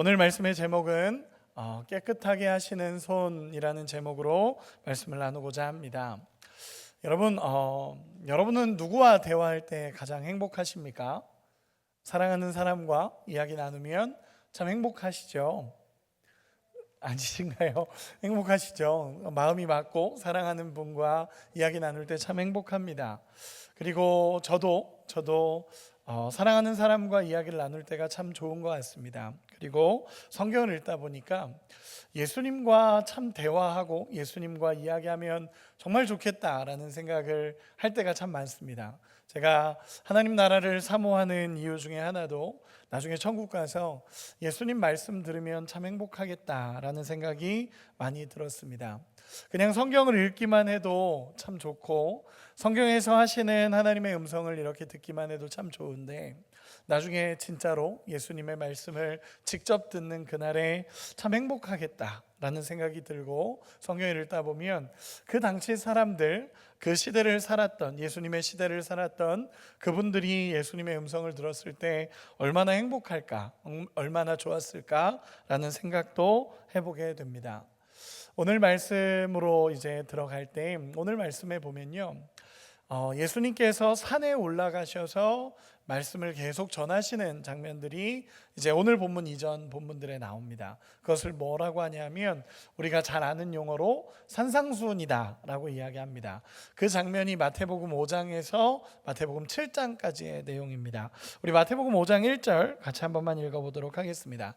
오늘 말씀의 제목은 깨끗하게 하시는 손이라는 제목으로 말씀을 나누고자 합니다. 여러분은 누구와 대화할 때 가장 행복하십니까? 사랑하는 사람과 이야기 나누면 참 행복하시죠? 아니신가요? 행복하시죠? 마음이 맞고 사랑하는 분과 이야기 나눌 때 참 행복합니다. 그리고 저도 사랑하는 사람과 이야기를 나눌 때가 참 좋은 것 같습니다. 그리고 성경을 읽다 보니까 예수님과 참 대화하고 예수님과 이야기하면 정말 좋겠다라는 생각을 할 때가 참 많습니다. 제가 하나님 나라를 사모하는 이유 중에 하나도 나중에 천국 가서 예수님 말씀 들으면 참 행복하겠다라는 생각이 많이 들었습니다. 그냥 성경을 읽기만 해도 참 좋고 성경에서 하시는 하나님의 음성을 이렇게 듣기만 해도 참 좋은데 나중에 진짜로 예수님의 말씀을 직접 듣는 그날에 참 행복하겠다라는 생각이 들고 성경을 읽다 보면 그 당시 사람들, 그 시대를 살았던, 예수님의 시대를 살았던 그분들이 예수님의 음성을 들었을 때 얼마나 행복할까, 얼마나 좋았을까라는 생각도 해보게 됩니다. 오늘 말씀으로 이제 들어갈 때 오늘 말씀에 보면요, 예수님께서 산에 올라가셔서 말씀을 계속 전하시는 장면들이 이제 오늘 본문 이전 본문들에 나옵니다. 그것을 뭐라고 하냐면 우리가 잘 아는 용어로 산상수훈이다 라고 이야기합니다. 그 장면이 마태복음 5장에서 마태복음 7장까지의 내용입니다. 우리 마태복음 5장 1절 같이 한 번만 읽어보도록 하겠습니다.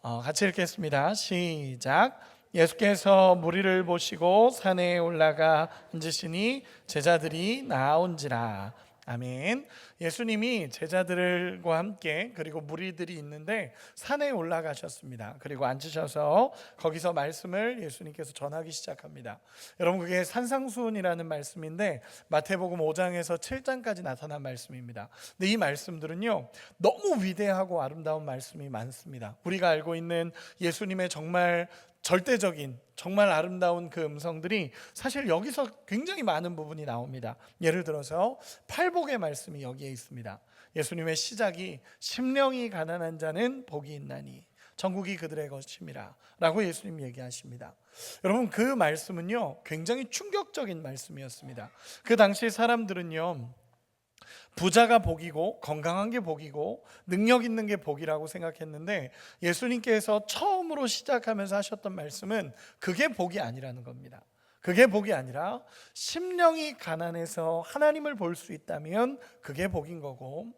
같이 읽겠습니다. 시작. 예수께서 무리를 보시고 산에 올라가 앉으시니 제자들이 나온지라. 아멘. 예수님이 제자들과 함께 그리고 무리들이 있는데 산에 올라가셨습니다. 그리고 앉으셔서 거기서 말씀을 예수님께서 전하기 시작합니다. 여러분, 그게 산상수훈이라는 말씀인데 마태복음 5장에서 7장까지 나타난 말씀입니다. 근데 이 말씀들은요, 너무 위대하고 아름다운 말씀이 많습니다. 우리가 알고 있는 예수님의 정말 절대적인 정말 아름다운 그 음성들이 사실 여기서 굉장히 많은 부분이 나옵니다. 예를 들어서 팔복의 말씀이 여기에 있습니다. 예수님의 시작이 심령이 가난한 자는 복이 있나니 천국이 그들의 것임이라 라고 예수님 얘기하십니다. 여러분, 그 말씀은요 굉장히 충격적인 말씀이었습니다. 그 당시 사람들은요 부자가 복이고 건강한 게 복이고 능력 있는 게 복이라고 생각했는데 예수님께서 처음으로 시작하면서 하셨던 말씀은 그게 복이 아니라는 겁니다. 그게 복이 아니라 심령이 가난해서 하나님을 볼 수 있다면 그게 복인 거고,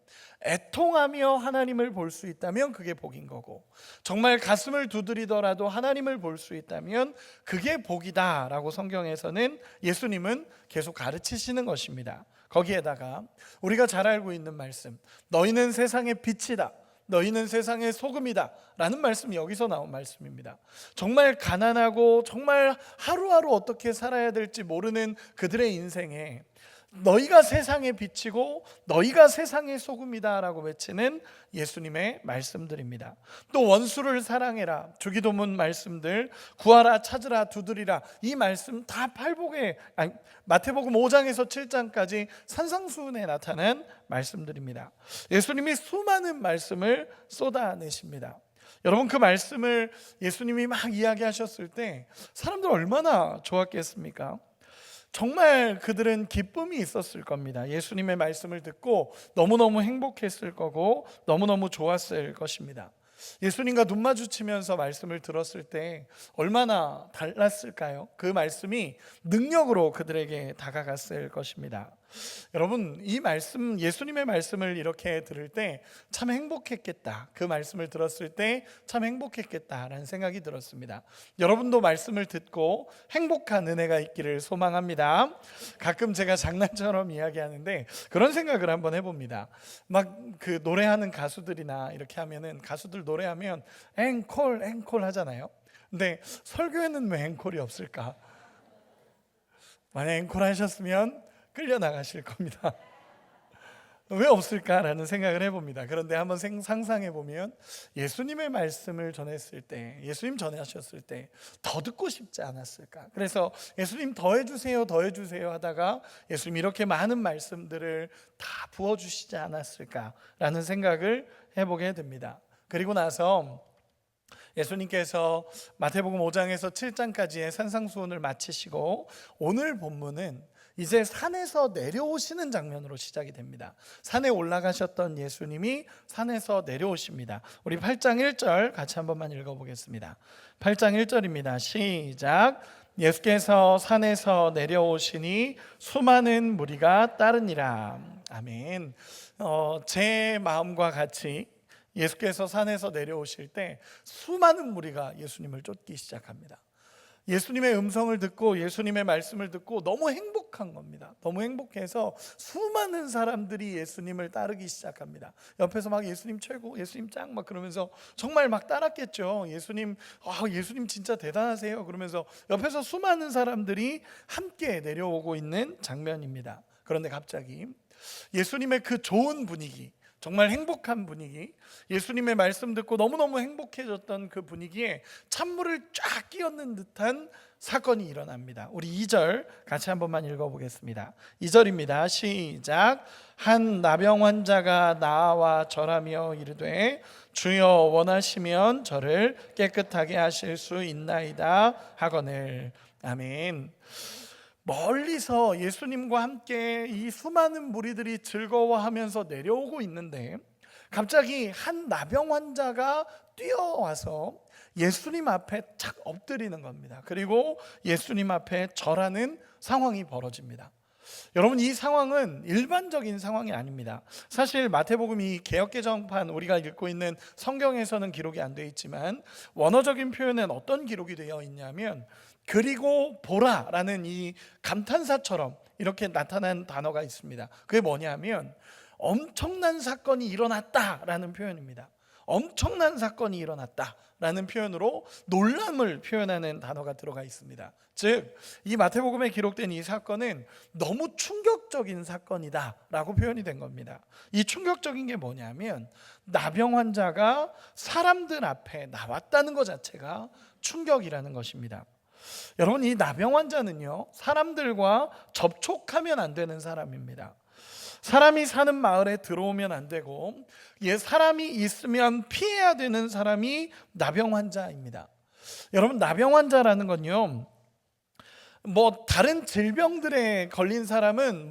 애통하며 하나님을 볼 수 있다면 그게 복인 거고, 정말 가슴을 두드리더라도 하나님을 볼 수 있다면 그게 복이다라고 성경에서는 예수님은 계속 가르치시는 것입니다. 거기에다가 우리가 잘 알고 있는 말씀, 너희는 세상의 빛이다, 너희는 세상의 소금이다 라는 말씀이 여기서 나온 말씀입니다. 정말 가난하고 정말 하루하루 어떻게 살아야 될지 모르는 그들의 인생에 너희가 세상의 빛이고 너희가 세상의 소금이다 라고 외치는 예수님의 말씀들입니다. 또 원수를 사랑해라, 주기도문 말씀들, 구하라, 찾으라, 두드리라, 이 말씀 다 마태복음 5장에서 7장까지 산상수훈에 나타난 말씀들입니다. 예수님이 수많은 말씀을 쏟아내십니다. 여러분, 그 말씀을 예수님이 막 이야기하셨을 때 사람들 얼마나 좋았겠습니까? 정말 그들은 기쁨이 있었을 겁니다. 예수님의 말씀을 듣고 너무너무 행복했을 거고 너무너무 좋았을 것입니다. 예수님과 눈 마주치면서 말씀을 들었을 때 얼마나 달랐을까요? 그 말씀이 능력으로 그들에게 다가갔을 것입니다. 여러분, 이 말씀, 예수님의 말씀을 이렇게 들을 때 참 행복했겠다, 그 말씀을 들었을 때 참 행복했겠다라는 생각이 들었습니다. 여러분도 말씀을 듣고 행복한 은혜가 있기를 소망합니다. 가끔 제가 장난처럼 이야기하는데 그런 생각을 한번 해봅니다. 막 그 노래하는 가수들이나 이렇게 하면은, 가수들 노래하면 앵콜 하잖아요. 근데 설교에는 왜 앵콜이 없을까? 만약 앵콜 하셨으면 끌려 나가실 겁니다. 왜 없을까라는 생각을 해봅니다. 그런데 한번 상상해 보면 예수님의 말씀을 전했을 때, 예수님 전하셨을 때 더 듣고 싶지 않았을까? 그래서 예수님 더 해주세요 하다가 예수님 이렇게 많은 말씀들을 다 부어주시지 않았을까라는 생각을 해보게 됩니다. 그리고 나서 예수님께서 마태복음 5장에서 7장까지의 산상수훈을 마치시고 오늘 본문은 이제 산에서 내려오시는 장면으로 시작이 됩니다. 산에 올라가셨던 예수님이 산에서 내려오십니다. 우리 8장 1절 같이 한 번만 읽어보겠습니다. 8장 1절입니다. 시작. 예수께서 산에서 내려오시니 수많은 무리가 따르니라. 아멘. 제 마음과 같이 예수께서 산에서 내려오실 때 수많은 무리가 예수님을 쫓기 시작합니다. 예수님의 음성을 듣고 예수님의 말씀을 듣고 너무 행복한 겁니다. 너무 행복해서 수많은 사람들이 예수님을 따르기 시작합니다. 옆에서 막 예수님 최고, 예수님 짱 막 그러면서 정말 막 따랐겠죠. 예수님 진짜 대단하세요. 그러면서 옆에서 수많은 사람들이 함께 내려오고 있는 장면입니다. 그런데 갑자기 예수님의 그 좋은 분위기, 정말 행복한 분위기, 예수님의 말씀 듣고 너무너무 행복해졌던 그 분위기에 찬물을 쫙 끼얹는 듯한 사건이 일어납니다. 우리 2절 같이 한 번만 읽어보겠습니다. 2절입니다. 시작. 한 나병 환자가 나와 절하며 이르되 주여 원하시면 저를 깨끗하게 하실 수 있나이다 하거늘. 아멘. 멀리서 예수님과 함께 이 수많은 무리들이 즐거워하면서 내려오고 있는데 갑자기 한 나병 환자가 뛰어와서 예수님 앞에 착 엎드리는 겁니다. 그리고 예수님 앞에 절하는 상황이 벌어집니다. 여러분, 이 상황은 일반적인 상황이 아닙니다. 사실 마태복음이 개역개정판 우리가 읽고 있는 성경에서는 기록이 안 되어 있지만 원어적인 표현은 어떤 기록이 되어 있냐면 그리고 보라라는 이 감탄사처럼 이렇게 나타난 단어가 있습니다. 그게 뭐냐면 엄청난 사건이 일어났다라는 표현입니다. 엄청난 사건이 일어났다라는 표현으로 놀람을 표현하는 단어가 들어가 있습니다. 즉, 이 마태복음에 기록된 이 사건은 너무 충격적인 사건이다라고 표현이 된 겁니다. 이 충격적인 게 뭐냐면 나병 환자가 사람들 앞에 나왔다는 것 자체가 충격이라는 것입니다. 여러분, 이 나병 환자는요, 사람들과 접촉하면 안 되는 사람입니다. 사람이 사는 마을에 들어오면 안 되고 사람이 있으면 피해야 되는 사람이 나병 환자입니다. 여러분, 나병 환자라는 건요, 다른 질병들에 걸린 사람은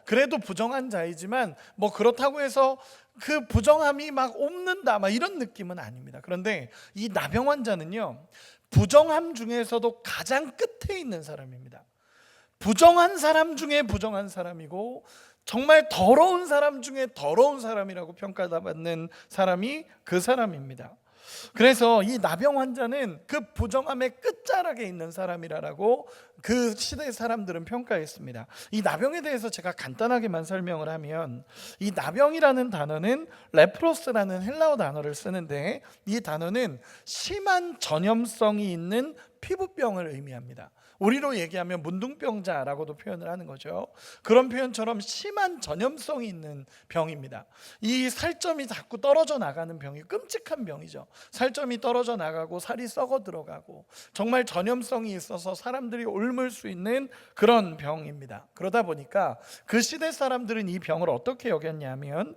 그래도 부정한 자이지만 그렇다고 해서 그 부정함이 막 옵는다 이런 느낌은 아닙니다. 그런데 이 나병 환자는요, 부정함 중에서도 가장 끝에 있는 사람입니다. 부정한 사람 중에 부정한 사람이고 정말 더러운 사람 중에 더러운 사람이라고 평가받는 사람이 그 사람입니다. 그래서 이 나병 환자는 그 부정함의 끝자락에 있는 사람이라고 그 시대 사람들은 평가했습니다. 이 나병에 대해서 제가 간단하게만 설명을 하면 이 나병이라는 단어는 레프로스라는 헬라어 단어를 쓰는데 이 단어는 심한 전염성이 있는 피부병을 의미합니다. 우리로 얘기하면 문둥병자라고도 표현을 하는 거죠. 그런 표현처럼 심한 전염성이 있는 병입니다. 이 살점이 자꾸 떨어져 나가는 병이 끔찍한 병이죠. 살점이 떨어져 나가고 살이 썩어 들어가고 정말 전염성이 있어서 사람들이 옮을 수 있는 그런 병입니다. 그러다 보니까 그 시대 사람들은 이 병을 어떻게 여겼냐면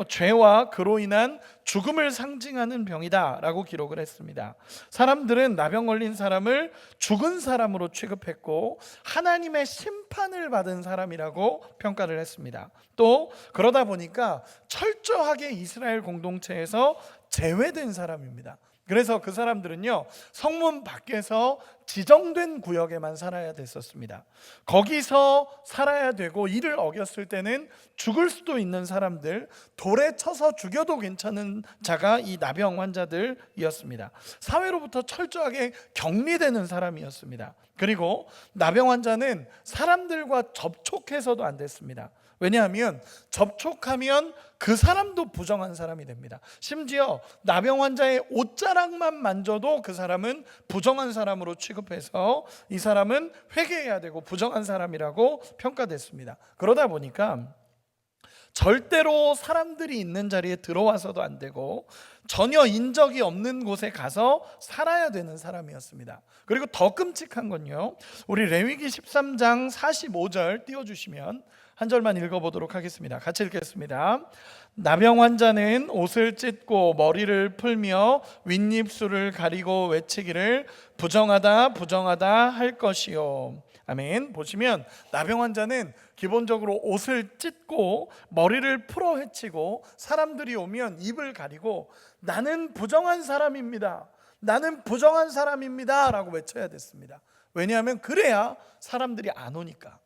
죄와 그로 인한 죽음을 상징하는 병이다라고 기록을 했습니다. 사람들은 나병 걸린 사람을 죽은 사람으로 취급했고 하나님의 심판을 받은 사람이라고 평가를 했습니다. 또 그러다 보니까 철저하게 이스라엘 공동체에서 제외된 사람입니다. 그래서 그 사람들은요, 성문 밖에서 지정된 구역에만 살아야 됐었습니다. 거기서 살아야 되고 이를 어겼을 때는 죽을 수도 있는 사람들, 돌에 쳐서 죽여도 괜찮은 자가 이 나병 환자들이었습니다. 사회로부터 철저하게 격리되는 사람이었습니다. 그리고 나병 환자는 사람들과 접촉해서도 안 됐습니다. 왜냐하면 접촉하면 그 사람도 부정한 사람이 됩니다. 심지어 나병 환자의 옷자락만 만져도 그 사람은 부정한 사람으로 취급해서 이 사람은 회개해야 되고 부정한 사람이라고 평가됐습니다. 그러다 보니까 절대로 사람들이 있는 자리에 들어와서도 안 되고 전혀 인적이 없는 곳에 가서 살아야 되는 사람이었습니다. 그리고 더 끔찍한 건요, 우리 레위기 13장 45절 띄워주시면 한 절만 읽어보도록 하겠습니다. 같이 읽겠습니다. 나병 환자는 옷을 찢고 머리를 풀며 윗입술을 가리고 외치기를 부정하다 부정하다 할 것이요. 아멘. 보시면 나병 환자는 기본적으로 옷을 찢고 머리를 풀어 헤치고 사람들이 오면 입을 가리고 나는 부정한 사람입니다, 나는 부정한 사람입니다 라고 외쳐야 됐습니다. 왜냐하면 그래야 사람들이 안 오니까.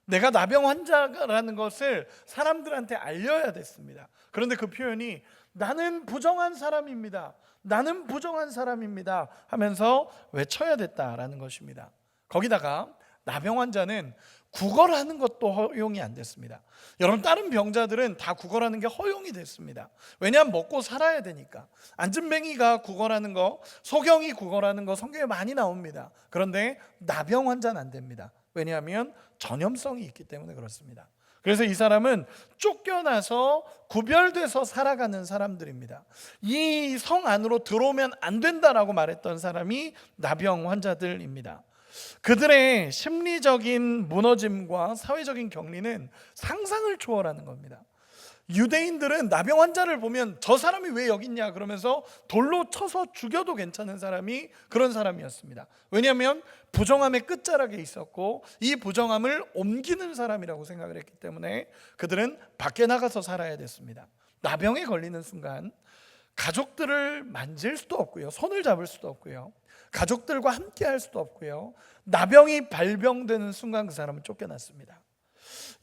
내가 나병 환자라는 것을 사람들한테 알려야 됐습니다. 그런데 그 표현이 나는 부정한 사람입니다, 나는 부정한 사람입니다 하면서 외쳐야 됐다라는 것입니다. 거기다가 나병 환자는 구걸하는 것도 허용이 안 됐습니다. 여러분, 다른 병자들은 다 구걸하는 게 허용이 됐습니다. 왜냐하면 먹고 살아야 되니까. 안진뱅이가 구걸하는 거, 소경이 구걸하는 거 성경에 많이 나옵니다. 그런데 나병 환자는 안 됩니다. 왜냐하면 전염성이 있기 때문에 그렇습니다. 그래서 이 사람은 쫓겨나서 구별돼서 살아가는 사람들입니다. 이 성 안으로 들어오면 안 된다라고 말했던 사람이 나병 환자들입니다. 그들의 심리적인 무너짐과 사회적인 격리는 상상을 초월하는 겁니다. 유대인들은 나병 환자를 보면 저 사람이 왜 여기 있냐 그러면서 돌로 쳐서 죽여도 괜찮은 사람이 그런 사람이었습니다. 왜냐하면 부정함의 끝자락에 있었고 이 부정함을 옮기는 사람이라고 생각을 했기 때문에 그들은 밖에 나가서 살아야 됐습니다. 나병에 걸리는 순간 가족들을 만질 수도 없고요, 손을 잡을 수도 없고요, 가족들과 함께 할 수도 없고요, 나병이 발병되는 순간 그 사람은 쫓겨났습니다.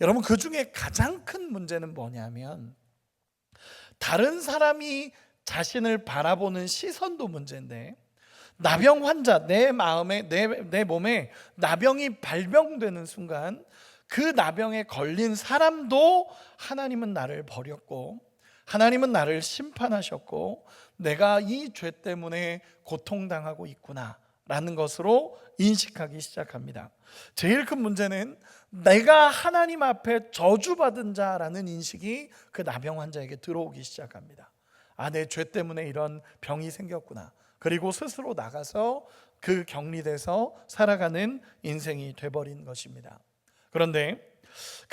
여러분, 그 중에 가장 큰 문제는 뭐냐면 다른 사람이 자신을 바라보는 시선도 문제인데, 나병 환자, 내 마음에 내 몸에 나병이 발병되는 순간 그 나병에 걸린 사람도 하나님은 나를 버렸고 하나님은 나를 심판하셨고 내가 이 죄 때문에 고통당하고 있구나 라는 것으로 인식하기 시작합니다. 제일 큰 문제는 내가 하나님 앞에 저주받은 자라는 인식이 그 나병 환자에게 들어오기 시작합니다. 아, 내 죄 때문에 이런 병이 생겼구나. 그리고 스스로 나가서 그 격리돼서 살아가는 인생이 돼버린 것입니다. 그런데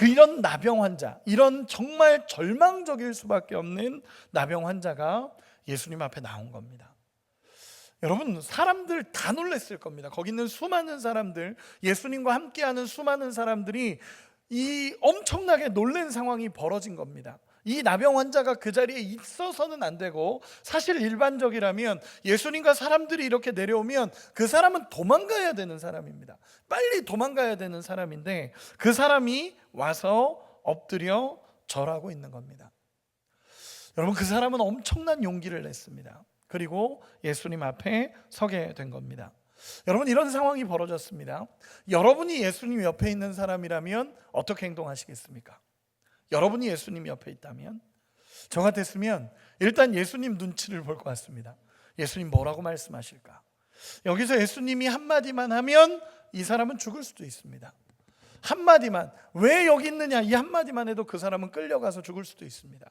이런 나병 환자, 이런 정말 절망적일 수밖에 없는 나병 환자가 예수님 앞에 나온 겁니다. 여러분, 사람들 다 놀랐을 겁니다. 거기 있는 수많은 사람들, 예수님과 함께하는 수많은 사람들이 이 엄청나게 놀란 상황이 벌어진 겁니다. 이 나병 환자가 그 자리에 있어서는 안 되고, 사실 일반적이라면 예수님과 사람들이 이렇게 내려오면 그 사람은 도망가야 되는 사람입니다. 빨리 도망가야 되는 사람인데 그 사람이 와서 엎드려 절하고 있는 겁니다. 여러분, 그 사람은 엄청난 용기를 냈습니다. 그리고 예수님 앞에 서게 된 겁니다. 여러분, 이런 상황이 벌어졌습니다. 여러분이 예수님 옆에 있는 사람이라면 어떻게 행동하시겠습니까? 여러분이 예수님 옆에 있다면, 저 같았으면 일단 예수님 눈치를 볼 것 같습니다. 예수님 뭐라고 말씀하실까? 여기서 예수님이 한마디만 하면 이 사람은 죽을 수도 있습니다. 한마디만, 왜 여기 있느냐, 이 한마디만 해도 그 사람은 끌려가서 죽을 수도 있습니다.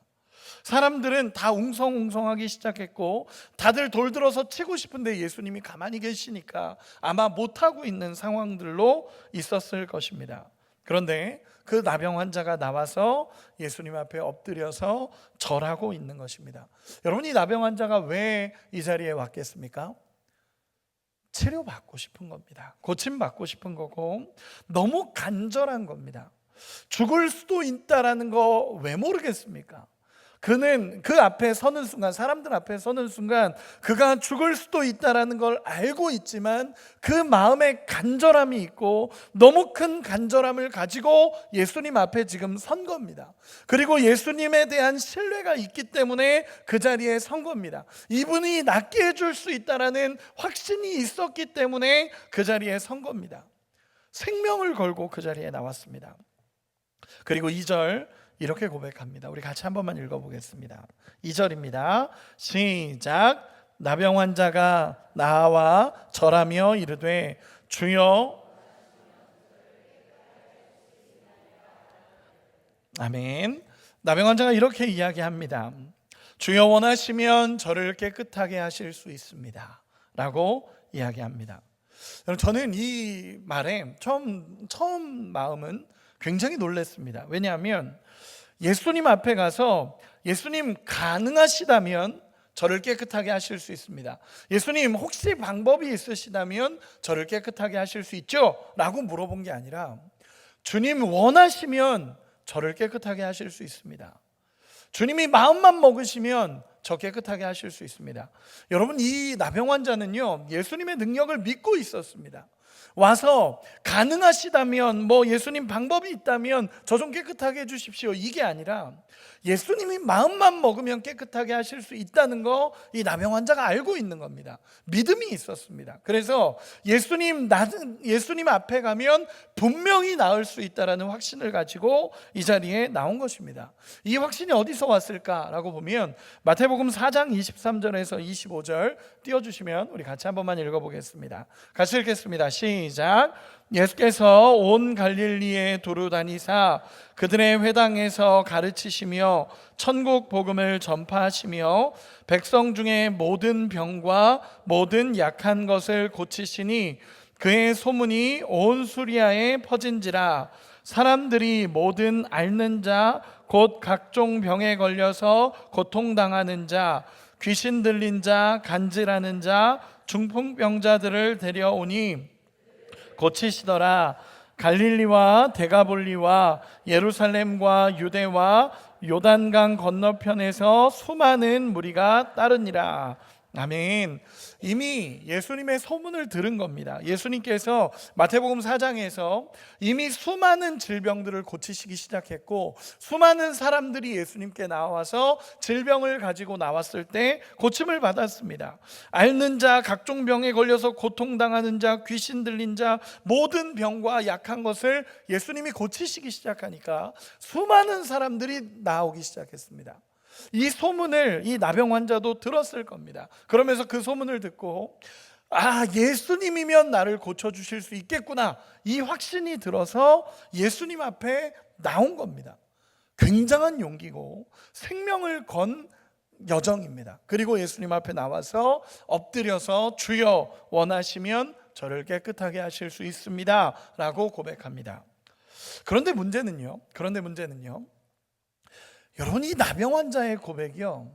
사람들은 다 웅성웅성하기 시작했고 다들 돌들어서 치고 싶은데 예수님이 가만히 계시니까 아마 못하고 있는 상황들로 있었을 것입니다. 그런데 그 나병 환자가 나와서 예수님 앞에 엎드려서 절하고 있는 것입니다. 여러분, 이 나병 환자가 왜 이 자리에 왔겠습니까? 치료받고 싶은 겁니다. 고침받고 싶은 거고 너무 간절한 겁니다. 죽을 수도 있다라는 거 왜 모르겠습니까? 그는 그 앞에 서는 순간, 사람들 앞에 서는 순간 그가 죽을 수도 있다라는 걸 알고 있지만 그 마음에 간절함이 있고 너무 큰 간절함을 가지고 예수님 앞에 지금 선 겁니다. 그리고 예수님에 대한 신뢰가 있기 때문에 그 자리에 선 겁니다. 이분이 낫게 해줄 수 있다라는 확신이 있었기 때문에 그 자리에 선 겁니다. 생명을 걸고 그 자리에 나왔습니다. 그리고 2절 이렇게 고백합니다. 우리 같이 한 번만 읽어보겠습니다. 2절입니다. 시작. 나병 환자가 나와 절하며 이르되 주여. 아멘. 나병 환자가 이렇게 이야기합니다. 주여, 원하시면 저를 깨끗하게 하실 수 있습니다 라고 이야기합니다. 저는 이 말에 처음 마음은 굉장히 놀랐습니다. 왜냐하면 예수님 앞에 가서 예수님 가능하시다면 저를 깨끗하게 하실 수 있습니다. 예수님 혹시 방법이 있으시다면 저를 깨끗하게 하실 수 있죠? 라고 물어본 게 아니라 주님 원하시면 저를 깨끗하게 하실 수 있습니다. 주님이 마음만 먹으시면 저 깨끗하게 하실 수 있습니다. 여러분, 이 나병 환자는요 예수님의 능력을 믿고 있었습니다. 와서 가능하시다면 예수님 방법이 있다면 저 좀 깨끗하게 해주십시오, 이게 아니라 예수님이 마음만 먹으면 깨끗하게 하실 수 있다는 거 이 나병 환자가 알고 있는 겁니다. 믿음이 있었습니다. 그래서 예수님 앞에 가면 분명히 나을 수 있다는 확신을 가지고 이 자리에 나온 것입니다. 이 확신이 어디서 왔을까라고 보면 마태복음 4장 23절에서 25절 띄워주시면 우리 같이 한 번만 읽어보겠습니다. 같이 읽겠습니다. 시작. 예수께서 온 갈릴리에 두루 다니사 그들의 회당에서 가르치시며 천국 복음을 전파하시며 백성 중에 모든 병과 모든 약한 것을 고치시니 그의 소문이 온 수리아에 퍼진지라. 사람들이 모든 앓는 자 곧 각종 병에 걸려서 고통당하는 자, 귀신 들린 자, 간질하는 자, 중풍병자들을 데려오니 고치시더라. 갈릴리와 데가볼리와 예루살렘과 유대와 요단강 건너편에서 수많은 무리가 따르니라. 아멘. 이미 예수님의 소문을 들은 겁니다. 예수님께서 마태복음 4장에서 이미 수많은 질병들을 고치시기 시작했고 수많은 사람들이 예수님께 나와서 질병을 가지고 나왔을 때 고침을 받았습니다. 앓는 자, 각종 병에 걸려서 고통당하는 자, 귀신 들린 자, 모든 병과 약한 것을 예수님이 고치시기 시작하니까 수많은 사람들이 나오기 시작했습니다. 이 소문을 이 나병 환자도 들었을 겁니다. 그러면서 그 소문을 듣고 예수님이면 나를 고쳐주실 수 있겠구나, 이 확신이 들어서 예수님 앞에 나온 겁니다. 굉장한 용기고 생명을 건 여정입니다. 그리고 예수님 앞에 나와서 엎드려서 주여 원하시면 저를 깨끗하게 하실 수 있습니다 라고 고백합니다. 그런데 문제는요 여러분, 이 나병 환자의 고백이요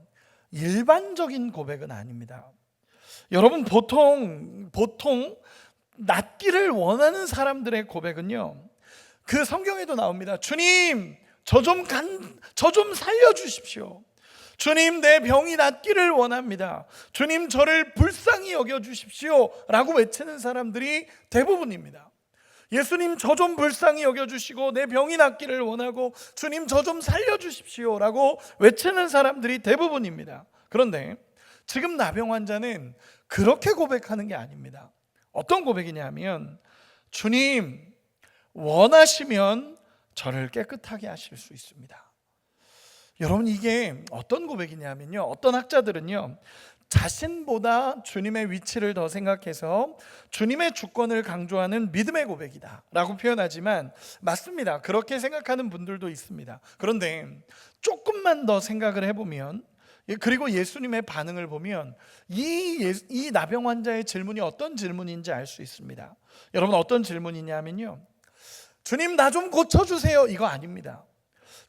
일반적인 고백은 아닙니다. 여러분, 보통 낫기를 원하는 사람들의 고백은요 그 성경에도 나옵니다. 주님, 저 좀 살려주십시오. 주님, 내 병이 낫기를 원합니다. 주님, 저를 불쌍히 여겨주십시오 라고 외치는 사람들이 대부분입니다. 예수님, 저 좀 불쌍히 여겨주시고 내 병이 낫기를 원하고 주님, 저 좀 살려주십시오 라고 외치는 사람들이 대부분입니다. 그런데 지금 나병 환자는 그렇게 고백하는 게 아닙니다. 어떤 고백이냐면 주님, 원하시면 저를 깨끗하게 하실 수 있습니다. 여러분, 이게 어떤 고백이냐면요 어떤 학자들은요 자신보다 주님의 위치를 더 생각해서 주님의 주권을 강조하는 믿음의 고백이다 라고 표현하지만 맞습니다. 그렇게 생각하는 분들도 있습니다. 그런데 조금만 더 생각을 해보면, 그리고 예수님의 반응을 보면 이 나병 환자의 질문이 어떤 질문인지 알 수 있습니다. 여러분, 어떤 질문이냐면요 주님, 나 좀 고쳐주세요, 이거 아닙니다.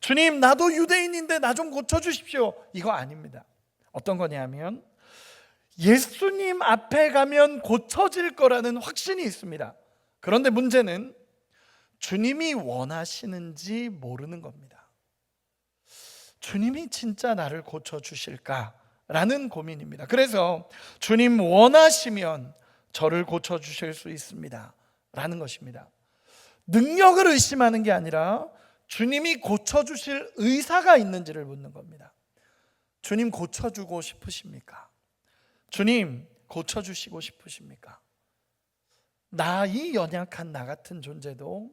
주님, 나도 유대인인데 나 좀 고쳐주십시오, 이거 아닙니다. 어떤 거냐면 예수님 앞에 가면 고쳐질 거라는 확신이 있습니다. 그런데 문제는 주님이 원하시는지 모르는 겁니다. 주님이 진짜 나를 고쳐주실까라는 고민입니다. 그래서 주님 원하시면 저를 고쳐주실 수 있습니다 라는 것입니다. 능력을 의심하는 게 아니라 주님이 고쳐주실 의사가 있는지를 묻는 겁니다. 주님, 고쳐주고 싶으십니까? 주님, 고쳐주시고 싶으십니까? 이 연약한 나 같은 존재도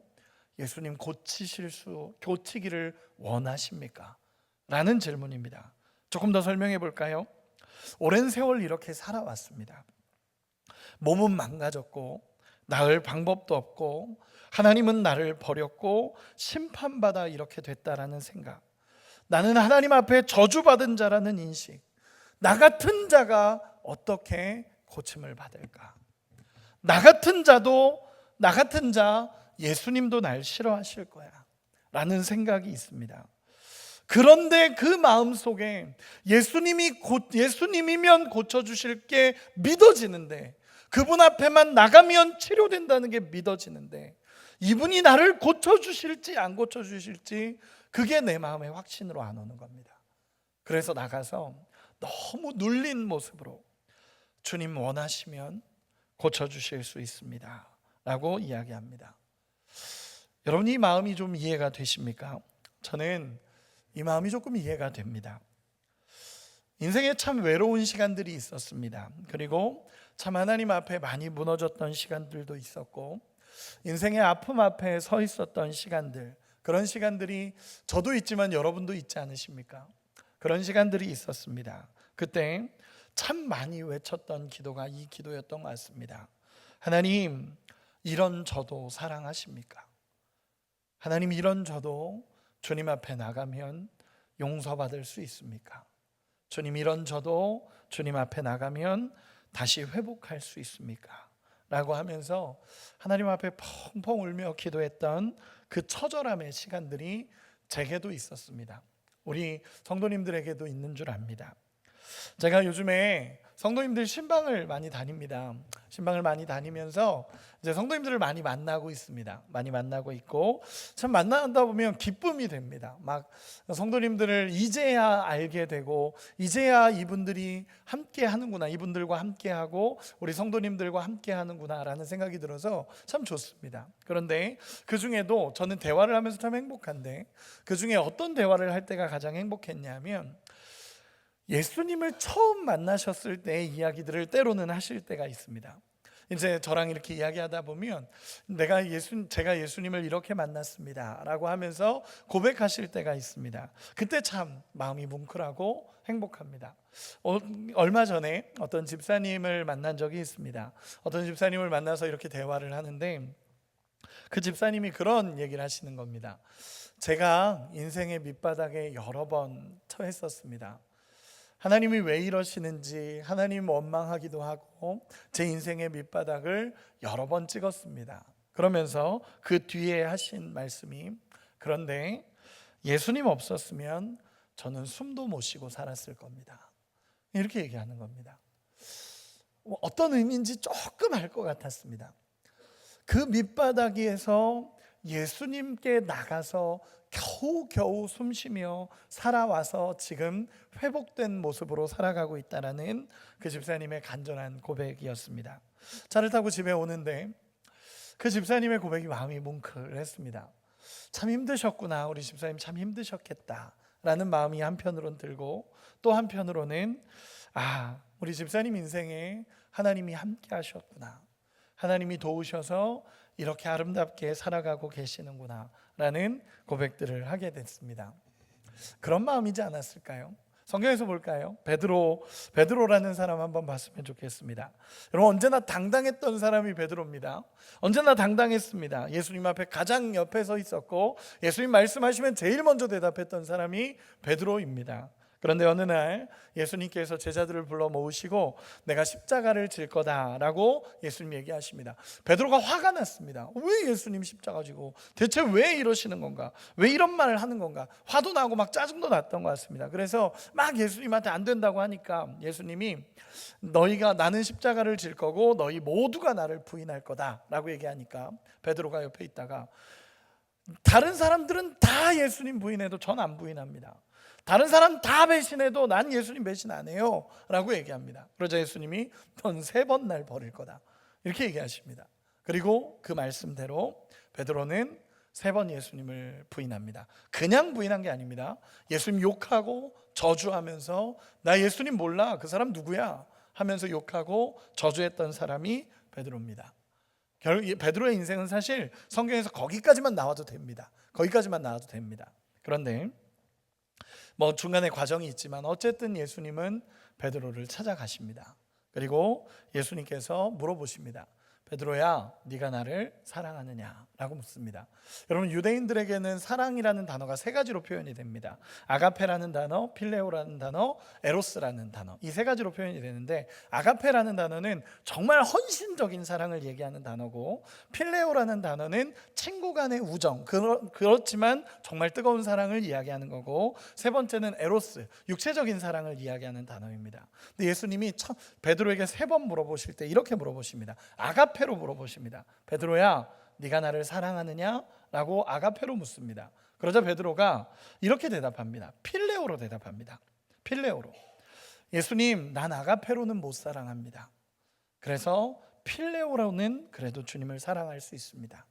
예수님 고치기를 원하십니까? 라는 질문입니다. 조금 더 설명해 볼까요? 오랜 세월 이렇게 살아왔습니다. 몸은 망가졌고 나을 방법도 없고 하나님은 나를 버렸고 심판받아 이렇게 됐다라는 생각, 나는 하나님 앞에 저주받은 자라는 인식, 나 같은 자가 어떻게 고침을 받을까? 나 같은 자 예수님도 날 싫어하실 거야. 라는 생각이 있습니다. 그런데 그 마음 속에 예수님이면 고쳐주실 게 믿어지는데, 그분 앞에만 나가면 치료된다는 게 믿어지는데, 이분이 나를 고쳐주실지 안 고쳐주실지 그게 내 마음의 확신으로 안 오는 겁니다. 그래서 나가서 너무 눌린 모습으로 주님 원하시면 고쳐주실 수 있습니다 라고 이야기합니다. 여러분, 이 마음이 좀 이해가 되십니까? 저는 이 마음이 조금 이해가 됩니다. 인생에 참 외로운 시간들이 있었습니다. 그리고 참 하나님 앞에 많이 무너졌던 시간들도 있었고, 인생의 아픔 앞에 서 있었던 시간들, 그런 시간들이 저도 있지만 여러분도 있지 않으십니까? 그런 시간들이 있었습니다. 그때 참 많이 외쳤던 기도가 이 기도였던 것 같습니다. 하나님, 이런 저도 사랑하십니까? 하나님, 이런 저도 주님 앞에 나가면 용서받을 수 있습니까? 주님, 이런 저도 주님 앞에 나가면 다시 회복할 수 있습니까? 라고 하면서 하나님 앞에 펑펑 울며 기도했던 그 처절함의 시간들이 제게도 있었습니다. 우리 성도님들에게도 있는 줄 압니다. 제가 요즘에 성도님들 신방을 많이 다닙니다. 신방을 많이 다니면서 이제 성도님들을 많이 만나고 있습니다. 많이 만나고 있고, 참 만나다 보면 기쁨이 됩니다. 막 성도님들을 이제야 알게 되고, 이제야 이분들이 함께 하는구나, 이분들과 함께 하고 우리 성도님들과 함께 하는구나 라는 생각이 들어서 참 좋습니다. 그런데 그 중에도 저는 대화를 하면서 참 행복한데, 그 중에 어떤 대화를 할 때가 가장 행복했냐면, 예수님을 처음 만나셨을 때의 이야기들을 때로는 하실 때가 있습니다. 이제 저랑 이렇게 이야기하다 보면 제가 예수님을 이렇게 만났습니다 라고 하면서 고백하실 때가 있습니다. 그때 참 마음이 뭉클하고 행복합니다. 얼마 전에 어떤 집사님을 만난 적이 있습니다. 어떤 집사님을 만나서 이렇게 대화를 하는데, 그 집사님이 그런 얘기를 하시는 겁니다. 제가 인생의 밑바닥에 여러 번 처했었습니다. 하나님이 왜 이러시는지 하나님 원망하기도 하고 제 인생의 밑바닥을 여러 번 찍었습니다. 그러면서 그 뒤에 하신 말씀이, 그런데 예수님 없었으면 저는 숨도 못 쉬고 살았을 겁니다. 이렇게 얘기하는 겁니다. 어떤 의미인지 조금 알 것 같았습니다. 그 밑바닥에서 예수님께 나가서 겨우겨우 숨쉬며 살아와서 지금 회복된 모습으로 살아가고 있다라는 그 집사님의 간절한 고백이었습니다. 차를 타고 집에 오는데 그 집사님의 고백이 마음이 뭉클했습니다. 참 힘드셨구나, 우리 집사님 참 힘드셨겠다 라는 마음이 한편으로는 들고, 또 한편으로는 우리 집사님 인생에 하나님이 함께 하셨구나, 하나님이 도우셔서 이렇게 아름답게 살아가고 계시는구나 라는 고백들을 하게 됐습니다. 그런 마음이지 않았을까요? 성경에서 볼까요? 베드로라는 사람 한번 봤으면 좋겠습니다. 여러분, 언제나 당당했던 사람이 베드로입니다. 언제나 당당했습니다. 예수님 앞에 가장 옆에 서 있었고, 예수님 말씀하시면 제일 먼저 대답했던 사람이 베드로입니다. 그런데 어느 날 예수님께서 제자들을 불러 모으시고 내가 십자가를 질 거다라고 예수님 얘기하십니다. 베드로가 화가 났습니다. 왜 예수님 십자가 지고, 대체 왜 이러시는 건가, 왜 이런 말을 하는 건가, 화도 나고 막 짜증도 났던 것 같습니다. 그래서 막 예수님한테 안 된다고 하니까 예수님이 나는 십자가를 질 거고 너희 모두가 나를 부인할 거다라고 얘기하니까 베드로가 옆에 있다가, 다른 사람들은 다 예수님 부인해도 전 안 부인합니다. 다른 사람 다 배신해도 난 예수님 배신 안 해요 라고 얘기합니다. 그러자 예수님이 넌 3번 날 버릴 거다 이렇게 얘기하십니다. 그리고 그 말씀대로 베드로는 3번 예수님을 부인합니다. 그냥 부인한 게 아닙니다. 예수님 욕하고 저주하면서 나 예수님 몰라, 그 사람 누구야 하면서 욕하고 저주했던 사람이 베드로입니다. 베드로의 인생은 사실 성경에서 거기까지만 나와도 됩니다. 거기까지만 나와도 됩니다. 그런데 중간에 과정이 있지만 어쨌든 예수님은 베드로를 찾아가십니다. 그리고 예수님께서 물어보십니다. 베드로야, 네가 나를 사랑하느냐? 라고 묻습니다. 여러분, 유대인들에게는 사랑이라는 단어가 세 가지로 표현이 됩니다. 아가페라는 단어, 필레오라는 단어, 에로스라는 단어, 이 세 가지로 표현이 되는데, 아가페라는 단어는 정말 헌신적인 사랑을 얘기하는 단어고, 필레오라는 단어는 친구 간의 우정, 그렇지만 정말 뜨거운 사랑을 이야기하는 거고, 세 번째는 에로스, 육체적인 사랑을 이야기하는 단어입니다. 근데 예수님이 베드로에게 세 번 물어보실 때 이렇게 물어보십니다. 아가페로 물어보십니다. 베드로야, 네가 나를 사랑하느냐? 라고 아가페로 묻습니다. 그러자 베드로가 이렇게 대답합니다. 필레오로 대답합니다. 필레오로. 예수님, 난 아가페로는 못 사랑합니다. 그래서 필레오로는 그래도 주님을 사랑할 수 있습니다.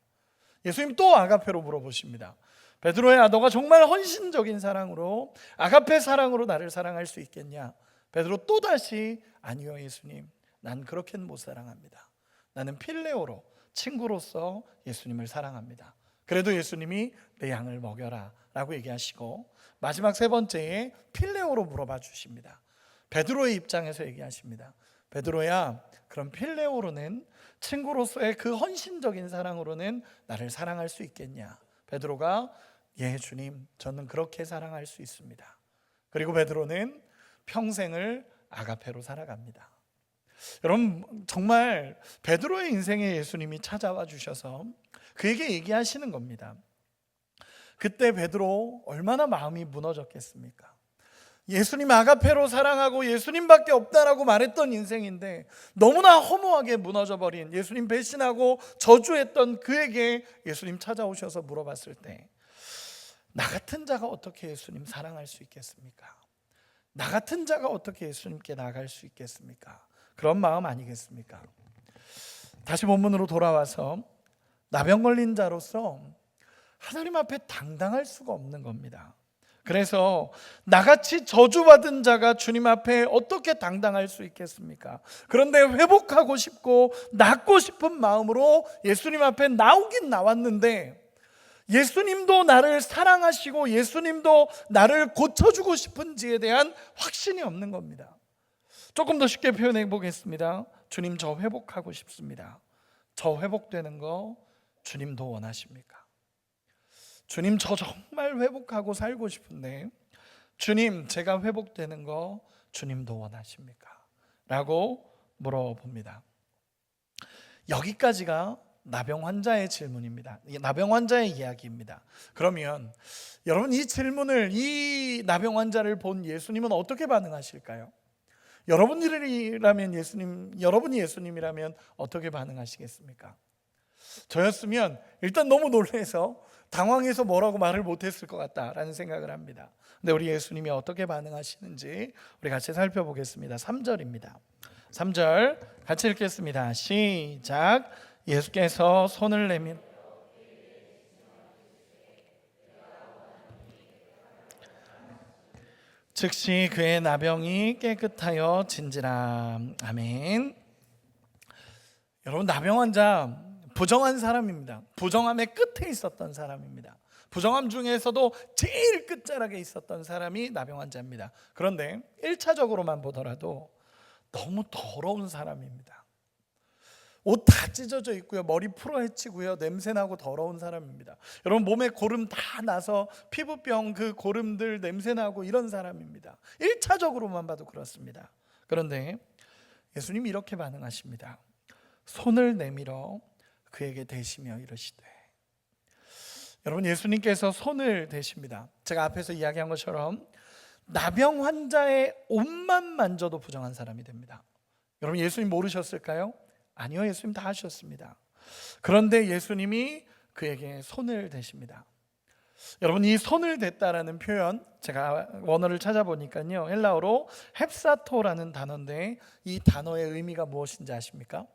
예수님 또 아가페로 물어보십니다. 베드로야, 너가 정말 헌신적인 사랑으로, 아가페 사랑으로 나를 사랑할 수 있겠냐? 베드로 또다시 아니요 예수님, 난 그렇게는 못 사랑합니다. 나는 필레오로, 친구로서 예수님을 사랑합니다. 그래도 예수님이 내 양을 먹여라 라고 얘기하시고, 마지막 세 번째에 필레오로 물어봐 주십니다. 베드로의 입장에서 얘기하십니다. 베드로야, 그럼 필레오로는, 친구로서의 그 헌신적인 사랑으로는 나를 사랑할 수 있겠냐? 베드로가 예 주님, 저는 그렇게 사랑할 수 있습니다. 그리고 베드로는 평생을 아가페로 살아갑니다. 여러분, 정말 베드로의 인생에 예수님이 찾아와 주셔서 그에게 얘기하시는 겁니다. 그때 베드로 얼마나 마음이 무너졌겠습니까? 예수님 아가페로 사랑하고 예수님밖에 없다라고 말했던 인생인데 너무나 허무하게 무너져버린, 예수님 배신하고 저주했던 그에게 예수님 찾아오셔서 물어봤을 때, 나 같은 자가 어떻게 예수님 사랑할 수 있겠습니까? 나 같은 자가 어떻게 예수님께 나아갈 수 있겠습니까? 그런 마음 아니겠습니까? 다시 본문으로 돌아와서 나병 걸린 자로서 하나님 앞에 당당할 수가 없는 겁니다. 그래서 나같이 저주받은 자가 주님 앞에 어떻게 당당할 수 있겠습니까? 그런데 회복하고 싶고 낫고 싶은 마음으로 예수님 앞에 나오긴 나왔는데, 예수님도 나를 사랑하시고 예수님도 나를 고쳐주고 싶은지에 대한 확신이 없는 겁니다. 조금 더 쉽게 표현해 보겠습니다. 주님, 저 회복하고 싶습니다. 저 회복되는 거 주님도 원하십니까? 주님, 저 정말 회복하고 살고 싶은데 주님, 제가 회복되는 거 주님도 원하십니까? 라고 물어봅니다. 여기까지가 나병 환자의 질문입니다. 나병 환자의 이야기입니다. 그러면 여러분, 이 질문을, 이 나병 환자를 본 예수님은 어떻게 반응하실까요? 여러분이 예수님이라면 어떻게 반응하시겠습니까? 저였으면 일단 너무 놀라서 당황해서 뭐라고 말을 못했을 것 같다라는 생각을 합니다. 근데 우리 예수님이 어떻게 반응하시는지 우리 같이 살펴보겠습니다. 3절입니다. 3절 같이 읽겠습니다. 시작. 예수께서 손을 내밀 즉시 그의 나병이 깨끗하여 진지라. 아멘. 여러분, 나병 환자 부정한 사람입니다. 부정함의 끝에 있었던 사람입니다. 부정함 중에서도 제일 끝자락에 있었던 사람이 나병 환자입니다. 그런데 1차적으로만 보더라도 너무 더러운 사람입니다. 옷 다 찢어져 있고요, 머리 풀어헤치고요, 냄새나고 더러운 사람입니다. 여러분, 몸에 고름 다 나서 피부병, 그 고름들 냄새나고 이런 사람입니다. 1차적으로만 봐도 그렇습니다. 그런데 예수님이 이렇게 반응하십니다. 손을 내밀어 그에게 대시며 이르시되. 여러분, 예수님께서 손을 대십니다. 제가 앞에서 이야기한 것처럼 나병 환자의 옷만 만져도 부정한 사람이 됩니다. 여러분, 예수님 모르셨을까요? 아니요, 예수님 다 하셨습니다. 그런데 예수님이 그에게 손을 대십니다. 여러분, 이 손을 댔다라는 표현, 제가 원어를 찾아보니까요, 헬라어로 헵사토라는 단어인데 이 단어의 의미가 무엇인지 아십니까?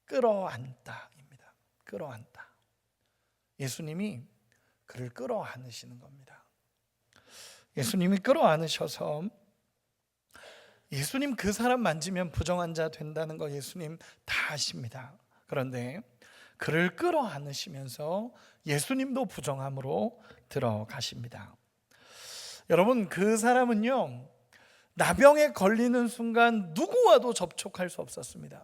끌어안다입니다. 끌어안다. 예수님이 그를 끌어안으시는 겁니다. 예수님이 끌어안으셔서, 예수님 그 사람 만지면 부정한 자 된다는 거 예수님 다 아십니다. 그런데 그를 끌어안으시면서 예수님도 부정함으로 들어가십니다. 여러분, 그 사람은요, 나병에 걸리는 순간 누구와도 접촉할 수 없었습니다.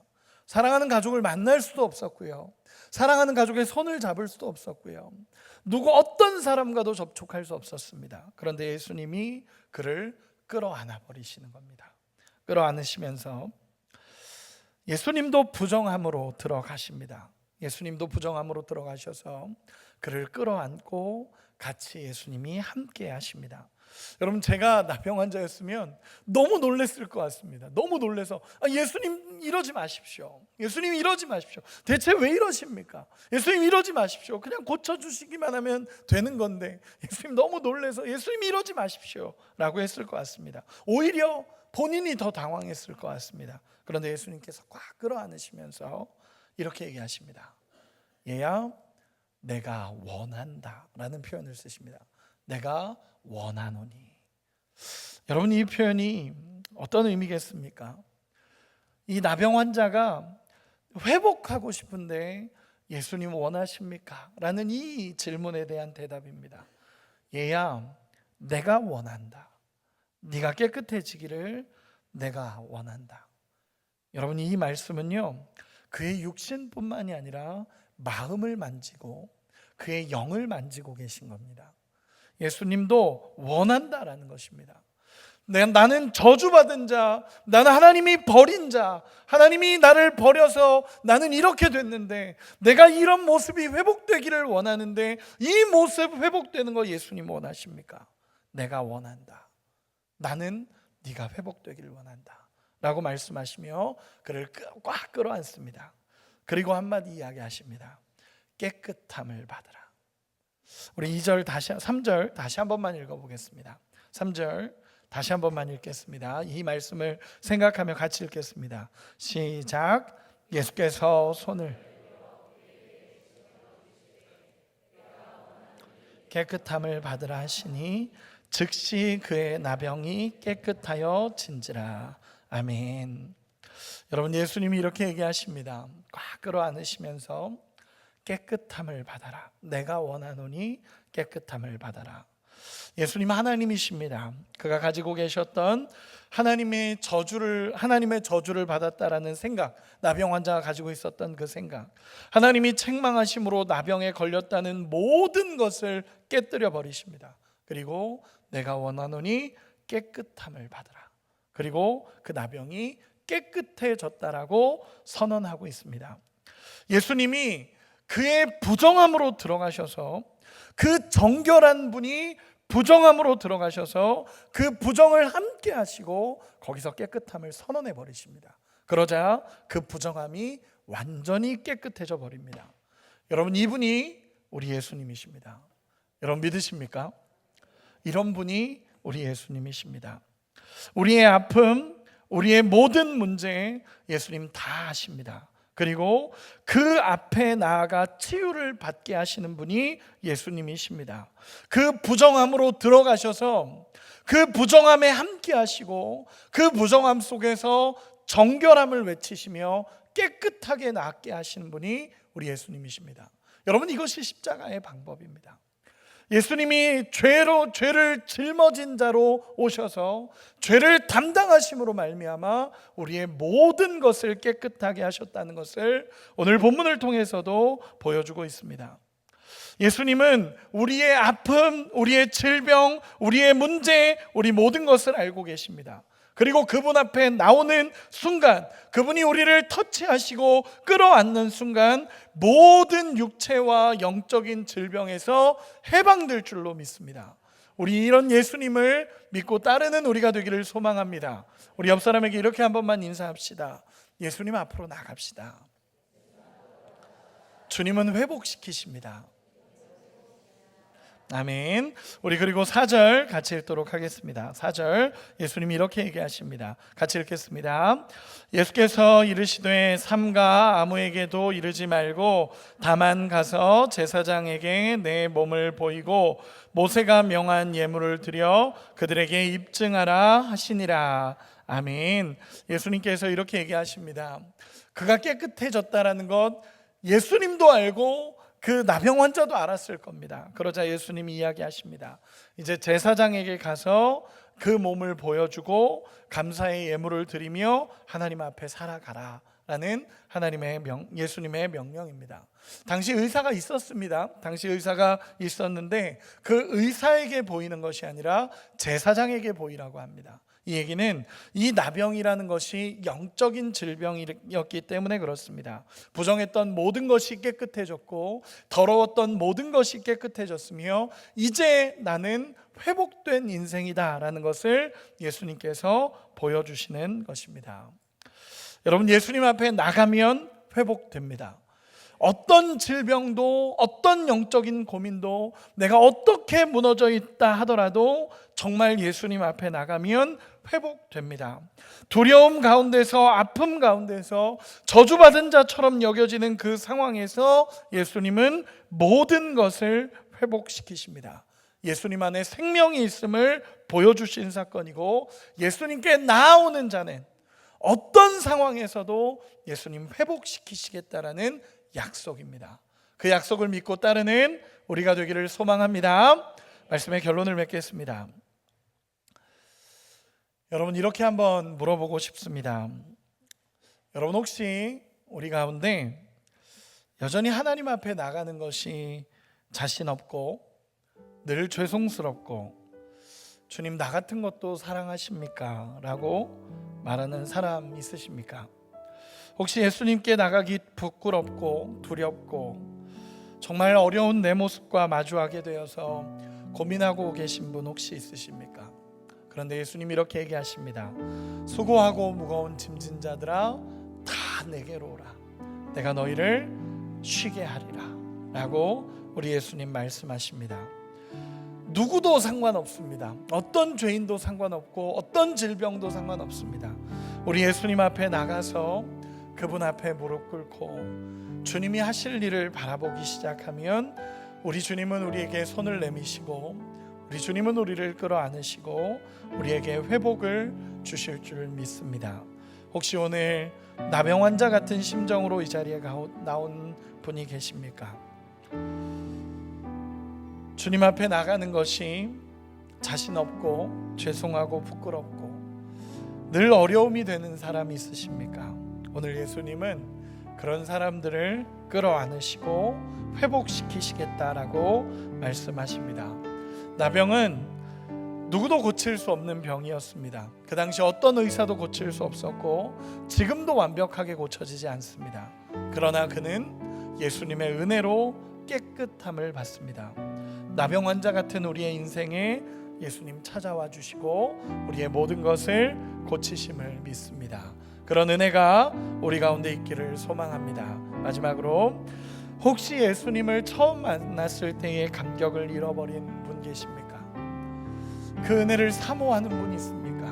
사랑하는 가족을 만날 수도 없었고요. 사랑하는 가족의 손을 잡을 수도 없었고요. 누구 어떤 사람과도 접촉할 수 없었습니다. 그런데 예수님이 그를 끌어안아 버리시는 겁니다. 끌어안으시면서 예수님도 부정함으로 들어가십니다. 예수님도 부정함으로 들어가셔서 그를 끌어안고 같이 예수님이 함께 하십니다. 여러분, 제가 나병 환자였으면 너무 놀랬을 것 같습니다. 너무 놀래서 예수님 이러지 마십시오. 예수님 이러지 마십시오. 대체 왜 이러십니까? 예수님 이러지 마십시오. 그냥 고쳐주시기만 하면 되는 건데 예수님 너무 놀래서 예수님 이러지 마십시오 라고 했을 것 같습니다. 오히려 본인이 더 당황했을 것 같습니다. 그런데 예수님께서 꽉 끌어안으시면서 이렇게 얘기하십니다. 얘야, 내가 원한다 라는 표현을 쓰십니다. 내가 원하노니. 여러분, 이 표현이 어떤 의미겠습니까? 이 나병 환자가 회복하고 싶은데 예수님 원하십니까? 라는 이 질문에 대한 대답입니다. 얘야, 내가 원한다. 네가 깨끗해지기를 내가 원한다. 여러분, 이 말씀은요, 그의 육신뿐만이 아니라 마음을 만지고 그의 영을 만지고 계신 겁니다. 예수님도 원한다라는 것입니다. 나는 저주받은 자, 나는 하나님이 버린 자, 하나님이 나를 버려서 나는 이렇게 됐는데 내가 이런 모습이 회복되기를 원하는데 이 모습 회복되는 거 예수님 원하십니까? 내가 원한다. 나는 네가 회복되기를 원한다 라고 말씀하시며 그를 꽉 끌어안습니다. 그리고 한마디 이야기하십니다. 깨끗함을 받으라. 우리 2절 3절 다시 한 번만 읽어보겠습니다. 3절 다시 한 번만 읽겠습니다. 이 말씀을 생각하며 같이 읽겠습니다. 시작. 예수께서 손을 깨끗함을 받으라 하시니 즉시 그의 나병이 깨끗하여 진지라. 아멘. 여러분, 예수님이 이렇게 얘기하십니다. 꽉 끌어안으시면서 깨끗함을 받아라. 내가 원하노니 깨끗함을 받아라. 예수님 하나님이십니다. 그가 가지고 계셨던 하나님의 저주를 받았다라는 생각, 나병 환자가 가지고 있었던 그 생각, 하나님이 책망하심으로 나병에 걸렸다는 모든 것을 깨뜨려 버리십니다. 그리고 내가 원하노니 깨끗함을 받으라. 그리고 그 나병이 깨끗해졌다라고 선언하고 있습니다. 예수님이 그의 부정함으로 들어가셔서 그 정결한 분이 부정함으로 들어가셔서 그 부정을 함께 하시고 거기서 깨끗함을 선언해 버리십니다. 그러자 그 부정함이 완전히 깨끗해져 버립니다. 여러분, 이분이 우리 예수님이십니다. 여러분, 믿으십니까? 이런 분이 우리 예수님이십니다. 우리의 아픔, 우리의 모든 문제 예수님 다 아십니다. 그리고 그 앞에 나아가 치유를 받게 하시는 분이 예수님이십니다. 그 부정함으로 들어가셔서 그 부정함에 함께 하시고 그 부정함 속에서 정결함을 외치시며 깨끗하게 낫게 하시는 분이 우리 예수님이십니다. 여러분, 이것이 십자가의 방법입니다. 예수님이 죄를 짊어진 자로 오셔서 죄를 담당하심으로 말미암아 우리의 모든 것을 깨끗하게 하셨다는 것을 오늘 본문을 통해서도 보여주고 있습니다. 예수님은 우리의 아픔, 우리의 질병, 우리의 문제, 우리 모든 것을 알고 계십니다. 그리고 그분 앞에 나오는 순간, 그분이 우리를 터치하시고 끌어안는 순간 모든 육체와 영적인 질병에서 해방될 줄로 믿습니다. 우리 이런 예수님을 믿고 따르는 우리가 되기를 소망합니다. 우리 옆 사람에게 이렇게 한 번만 인사합시다. 예수님 앞으로 나갑시다. 주님은 회복시키십니다. 아멘. 우리 그리고 4절 같이 읽도록 하겠습니다. 4절 예수님이 이렇게 얘기하십니다. 같이 읽겠습니다. 예수께서 이르시되 삼가 아무에게도 이르지 말고 다만 가서 제사장에게 내 몸을 보이고 모세가 명한 예물을 드려 그들에게 입증하라 하시니라. 아멘. 예수님께서 이렇게 얘기하십니다. 그가 깨끗해졌다라는 것 예수님도 알고 그 나병 환자도 알았을 겁니다. 그러자 예수님이 이야기하십니다. 이제 제사장에게 가서 그 몸을 보여주고 감사의 예물을 드리며 하나님 앞에 살아가라 라는 예수님의 명령입니다. 당시 의사가 있었습니다. 당시 의사가 있었는데 그 의사에게 보이는 것이 아니라 제사장에게 보이라고 합니다. 이 얘기는 이 나병이라는 것이 영적인 질병이었기 때문에 그렇습니다. 부정했던 모든 것이 깨끗해졌고 더러웠던 모든 것이 깨끗해졌으며 이제 나는 회복된 인생이다 라는 것을 예수님께서 보여주시는 것입니다. 여러분, 예수님 앞에 나가면 회복됩니다. 어떤 질병도 어떤 영적인 고민도 내가 어떻게 무너져 있다 하더라도 정말 예수님 앞에 나가면 회복됩니다. 두려움 가운데서, 아픔 가운데서 저주받은 자처럼 여겨지는 그 상황에서 예수님은 모든 것을 회복시키십니다. 예수님 안에 생명이 있음을 보여주신 사건이고, 예수님께 나아오는 자는 어떤 상황에서도 예수님 회복시키시겠다라는 약속입니다. 그 약속을 믿고 따르는 우리가 되기를 소망합니다. 말씀의 결론을 맺겠습니다. 여러분, 이렇게 한번 물어보고 싶습니다. 여러분, 혹시 우리 가운데 여전히 하나님 앞에 나가는 것이 자신 없고 늘 죄송스럽고 주님, 나 같은 것도 사랑하십니까? 라고 말하는 사람 있으십니까? 혹시 예수님께 나가기 부끄럽고 두렵고 정말 어려운 내 모습과 마주하게 되어서 고민하고 계신 분 혹시 있으십니까? 그런데 예수님이 이렇게 얘기하십니다. 수고하고 무거운 짐진 자들아, 다 내게로 오라. 내가 너희를 쉬게 하리라 라고 우리 예수님 말씀하십니다. 누구도 상관없습니다. 어떤 죄인도 상관없고 어떤 질병도 상관없습니다. 우리 예수님 앞에 나가서 그분 앞에 무릎 꿇고 주님이 하실 일을 바라보기 시작하면 우리 주님은 우리에게 손을 내미시고 우리 주님은 우리를 끌어안으시고 우리에게 회복을 주실 줄 믿습니다. 혹시 오늘 나병 환자 같은 심정으로 이 자리에 나온 분이 계십니까? 주님 앞에 나가는 것이 자신 없고 죄송하고 부끄럽고 늘 어려움이 되는 사람이 있으십니까? 오늘 예수님은 그런 사람들을 끌어안으시고 회복시키시겠다라고 말씀하십니다. 나병은 누구도 고칠 수 없는 병이었습니다. 그 당시 어떤 의사도 고칠 수 없었고 지금도 완벽하게 고쳐지지 않습니다. 그러나 그는 예수님의 은혜로 깨끗함을 받습니다. 나병 환자 같은 우리의 인생에 예수님 찾아와 주시고 우리의 모든 것을 고치심을 믿습니다. 그런 은혜가 우리 가운데 있기를 소망합니다. 마지막으로 혹시 예수님을 처음 만났을 때의 감격을 잃어버린 분 계십니까? 그 은혜를 사모하는 분 있습니까?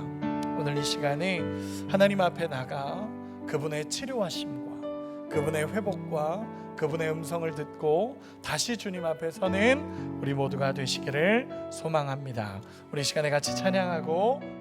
오늘 이 시간에 하나님 앞에 나가 그분의 치료하심과 그분의 회복과 그분의 음성을 듣고 다시 주님 앞에 서는 우리 모두가 되시기를 소망합니다. 우리 시간에 같이 찬양하고